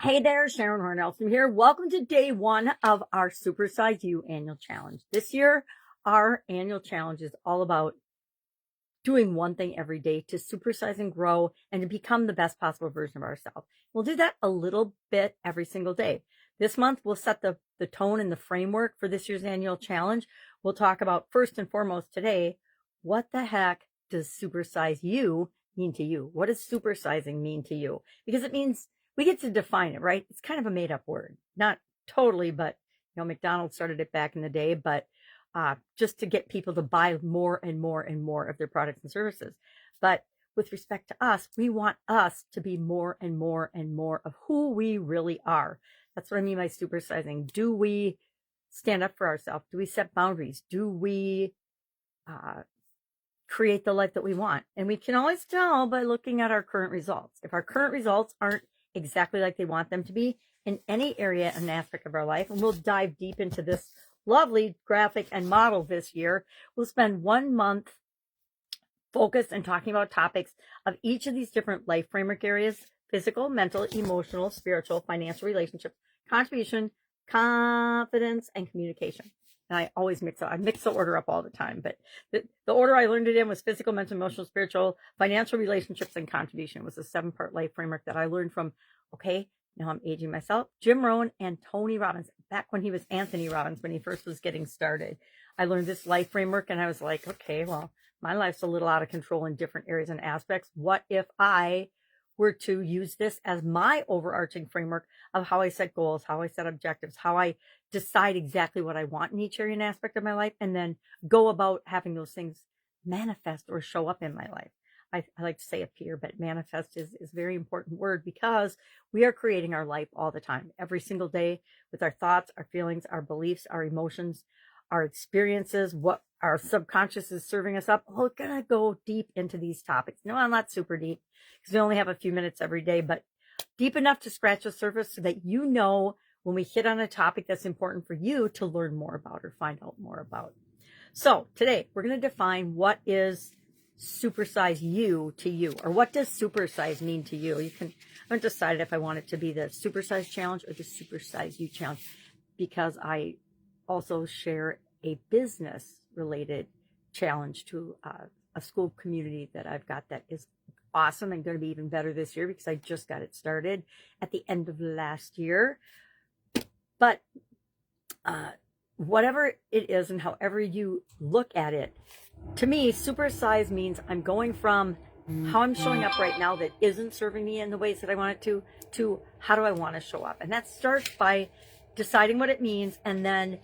Hey there, Sharon Horne-Ellstrom here. Welcome to day one of our Supersize You Annual Challenge. This year, our annual challenge is all about doing one thing every day to supersize and grow and to become the best possible version of ourselves. We'll do that a little bit every single day. This month, we'll set the tone and the framework for this year's annual challenge. We'll talk about, first and foremost today, what the heck does supersize you mean to you? What does supersizing mean to you? Because it means we get to define it, right? It's kind of a made up word. Not totally, but McDonald's started it back in the day, but just to get people to buy more and more and more of their products and services. But with respect to us, we want us to be more and more and more of who we really are. That's what I mean by supersizing. Do we stand up for ourselves? Do we set boundaries? Do we create the life that we want? And we can always tell by looking at our current results. If our current results aren't exactly like they want them to be in any area and aspect of our life, and we'll dive deep into this lovely graphic and model this year. We'll spend 1 month focused and talking about topics of each of these different life framework areas: physical, mental, emotional, spiritual, financial, relationships, contribution, confidence, and communication. And I always mix the order up all the time, but the order I learned it in was physical, mental, emotional, spiritual, financial, relationships, and contribution. It was a 7-part life framework that I learned from, now I'm aging myself, Jim Rohn and Tony Robbins, back when he was Anthony Robbins, when he first was getting started. I learned this life framework and I was like, okay, well, my life's a little out of control in different areas and aspects. What if I were to use this as my overarching framework of how I set goals, how I set objectives, how I decide exactly what I want in each area and aspect of my life, and then go about having those things manifest or show up in my life. I like to say appear, but manifest is a very important word, because we are creating our life all the time, every single day, with our thoughts, our feelings, our beliefs, our emotions, our experiences, what our subconscious is serving us up. We're going to go deep into these topics. No, I'm not super deep because we only have a few minutes every day, but deep enough to scratch the surface so that when we hit on a topic that's important for you to learn more about or find out more about. So today we're going to define what is supersize you to you, or what does supersize mean to you. I haven't decided if I want it to be the supersize challenge or the supersize you challenge, because I also share a business related challenge to a school community that I've got that is awesome and going to be even better this year, because I just got it started at the end of last year. But whatever it is and however you look at it, to me, supersize means I'm going from how I'm showing up right now that isn't serving me in the ways that I want it to how do I want to show up. And that starts by deciding what it means, and then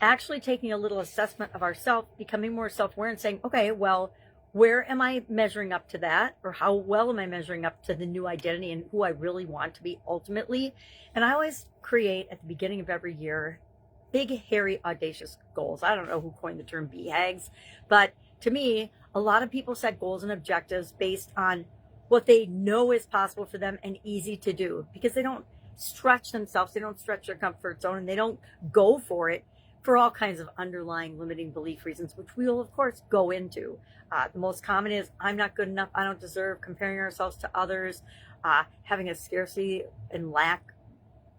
actually taking a little assessment of ourselves, becoming more self-aware and saying, okay, well, where am I measuring up to that? Or how well am I measuring up to the new identity and who I really want to be ultimately? And I always create at the beginning of every year big, hairy, audacious goals. I don't know who coined the term BHAGs, but to me, a lot of people set goals and objectives based on what they know is possible for them and easy to do, because they don't stretch themselves, they don't stretch their comfort zone, and they don't go for it for all kinds of underlying limiting belief reasons, which we will, of course, go into. The most common is, I'm not good enough, I don't deserve, comparing ourselves to others, having a scarcity and lack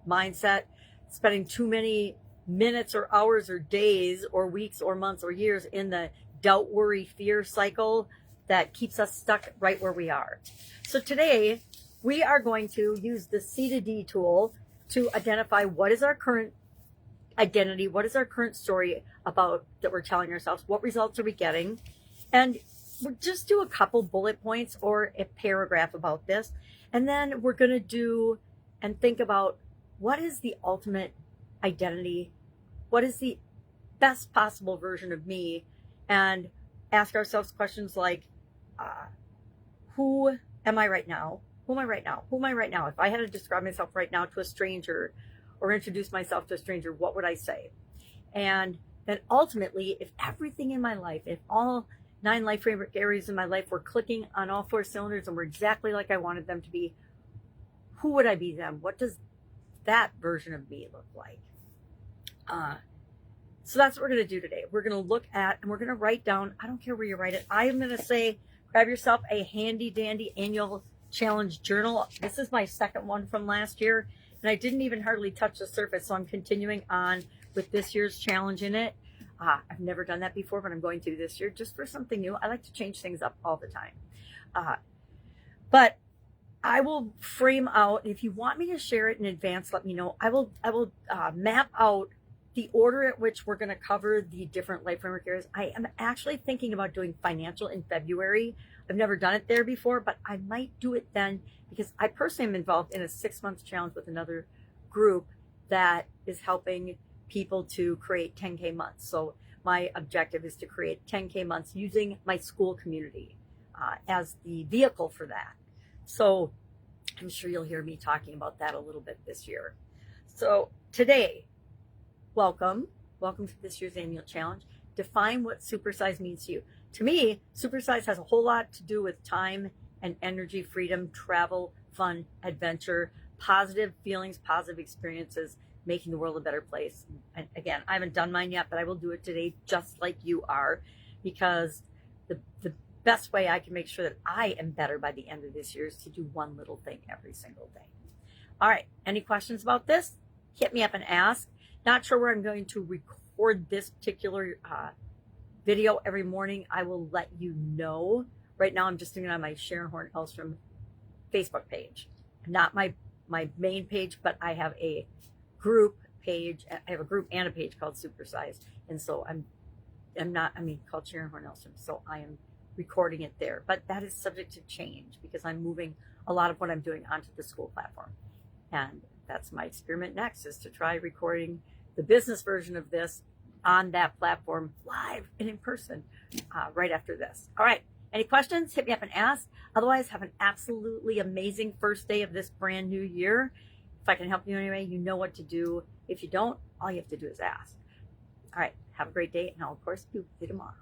mindset, spending too many minutes or hours or days or weeks or months or years in the doubt, worry, fear cycle that keeps us stuck right where we are. So today we are going to use the C to D tool to identify what is our current identity, what is our current story about that we're telling ourselves, what results are we getting, and we'll just do a couple bullet points or a paragraph about this, and then we're going to do and think about what is the ultimate identity, what is the best possible version of me, and ask ourselves questions like, who am I right now? Who am I right now? Who am I right now? If I had to describe myself right now to a stranger or introduce myself to a stranger, what would I say? And then ultimately, if everything in my life, if all 9 life framework areas in my life were clicking on all 4 cylinders and were exactly like I wanted them to be, who would I be then? What does that version of me look like? So that's what we're going to do today. We're going to look at, and we're going to write down, I don't care where you write it. I am going to say, grab yourself a handy dandy annual challenge journal. This is my second one from last year. and I didn't even hardly touch the surface. So I'm continuing on with this year's challenge in it. I've never done that before, but I'm going to this year just for something new. I like to change things up all the time. But I will frame out, if you want me to share it in advance, let me know. I will map out the order at which we're going to cover the different life framework areas. I am actually thinking about doing financial in February. I've never done it there before, but I might do it then because I personally am involved in a 6-month challenge with another group that is helping people to create 10K months. So my objective is to create 10K months using my school community as the vehicle for that. So I'm sure you'll hear me talking about that a little bit this year. So today, welcome to this year's annual challenge. Define what supersize means to you. To me, supersize has a whole lot to do with time and energy, freedom, travel, fun, adventure, positive feelings, positive experiences, making the world a better place. And again, I haven't done mine yet, but I will do it today just like you are, because the best way I can make sure that I am better by the end of this year is to do one little thing every single day. All right, any questions about this? Hit me up and ask. Not sure where I'm going to record this particular video every morning. I will let you know. Right now I'm just doing it on my Sharon Horne-Ellstrom Facebook page. Not my main page, but I have a group page. I have a group and a page called Supersize. And so called Sharon Horne-Ellstrom. So I am recording it there. But that is subject to change because I'm moving a lot of what I'm doing onto the school platform. And that's my experiment next, is to try recording the business version of this on that platform live and in person right after this. All right. Any questions? Hit me up and ask. Otherwise, have an absolutely amazing first day of this brand new year. If I can help you anyway, you know what to do. If you don't, all you have to do is ask. All right. Have a great day, and I'll, of course, be with you tomorrow.